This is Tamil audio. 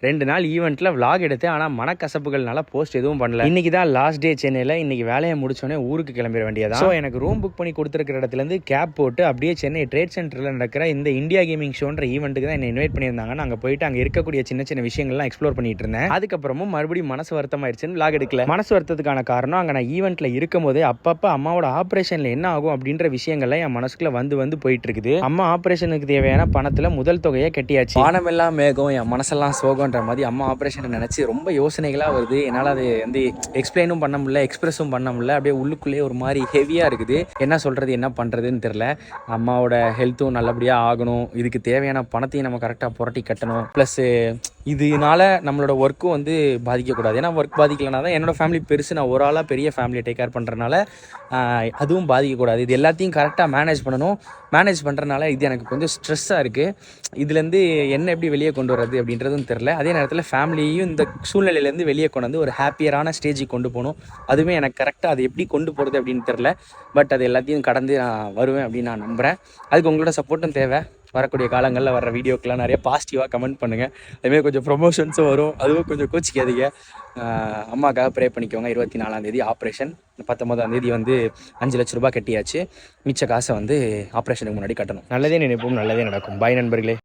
2 நாள் ஈவெண்ட்டில் விளாக் எடுத்தேன். ஆனால் மனக்கசப்புகள்னால போஸ்ட் எதுவும் பண்ணல. இன்றைக்கி தான் லாஸ்ட் டே சென்னையில். இன்றைக்கி வேலையை முடிச்சோடனே ஊருக்கு கிளம்பிட வேண்டியதான். ஸோ எனக்கு ரூம் புக் பண்ணி கொடுத்துருக்கிற இடத்துலேருந்து கேப் போட்டு அப்படியே சென்னை ட்ரேட் சென்டரில் நடக்கிற இந்த இந்தியா கேமிங் ஷோன்ற ஈவெண்ட்டுக்கு தான் என்னை இன்வைட் பண்ணியிருந்தாங்க. நாங்கள் போயிட்டு அங்கே இருக்கக்கூடிய சின்ன சின்ன விஷயங்கள்லாம் எக்ஸ்ப்ளோர் பண்ணிட்டு இருந்தேன். அதுக்கப்புறமும் மறுபடியும் மனசு வருத்தமாயிருச்சுன்னு விளாக் எடுக்கல. மனசு வருத்தத்துக்கான காரணம் அங்கே நான் ஈவெண்ட்டில் இருக்கும் போதே அப்பப்போ அம்மாவோட ஆப்ரேஷனில் என்ன ஆகும் அப்படின்ற விஷயங்கள்லாம் என் மனசுக்குள்ள வந்து போயிட்டு இருக்குது. அம்மா ஆப்ரேஷனுக்கு தேவையான பணத்தில் முதல் தொகையை கட்டியாச்சு. வானமெல்லாம் மேகம், என் மனசெல்லாம் சோகன்ற மாதிரி அம்மா ஆப்ரேஷனை நினச்சி ரொம்ப யோசனைகளாக வருது. என்னால் அது வந்து எக்ஸ்பிளைனும் பண்ண முடியல, எக்ஸ்பிரஸும் பண்ண முடியல. அப்படியே உள்ளுக்குள்ளேயே ஒரு மாதிரி ஹெவியாக இருக்குது. என்ன சொல்கிறது என்ன பண்ணுறதுன்னு தெரில. அம்மாவோட ஹெல்த்தும் நல்லபடியாக ஆகணும், இதுக்கு தேவையான பணத்தையும் நம்ம கரெக்டாக புரட்டி கட்டணும். ப்ளஸ் இதனால நம்மளோட ஒர்க்கும் வந்து பாதிக்கக்கூடாது. ஏன்னா ஒர்க் பாதிக்கலைனா தான் என்னோடய ஃபேமிலி பெருசு, நான் ஒரு ஆளாக பெரிய ஃபேமிலியை டேக் கேர் பண்ணுறதுனால அதுவும் பாதிக்கக்கூடாது. இது எல்லாத்தையும் கரெக்டாக மேனேஜ் பண்ணணும். மேனேஜ் பண்ணுறதுனால இது எனக்கு கொஞ்சம் ஸ்ட்ரெஸ்ஸாக இருக்குது. இதுலேருந்து என்ன எப்படி வெளியே கொண்டு வர்றது அப்படின்றதும் தெரில. அதே நேரத்தில் ஃபேமிலியையும் இந்த சூழ்நிலையிலேருந்து வெளியே கொண்டு வந்து ஒரு ஹாப்பியரான ஸ்டேஜுக்கு கொண்டு போகணும். அதுவுமே எனக்கு கரெக்டாக அது எப்படி கொண்டு போகிறது அப்படின்னு தெரில. பட் அது எல்லாத்தையும் கடந்து நான் வருவேன் அப்படின்னு நான் நம்புகிறேன். அதுக்கு உங்களோட சப்போர்ட்டும் தேவை. வரக்கூடிய காலங்களில் வர வீடியோக்கெலாம் நிறைய பாசிட்டிவாக கமெண்ட் பண்ணுங்கள். அதுமாதிரி கொஞ்சம் ப்ரொமோஷன்ஸும் வரும், அதுவும் கொஞ்சம் கோச்சிக்காதீங்க. அம்மாக்காக ப்ரே பண்ணிக்கோங்க. 24ஆம் தேதி ஆப்ரேஷன், 19ஆம் தேதி வந்து 5 லட்ச ரூபாய் கட்டியாச்சு. மிச்ச காசை வந்து ஆப்ரேஷனுக்கு முன்னாடி கட்டணும். நல்லதே நினைப்போம், நல்லதே நடக்கும். பாய் நண்பர்களே.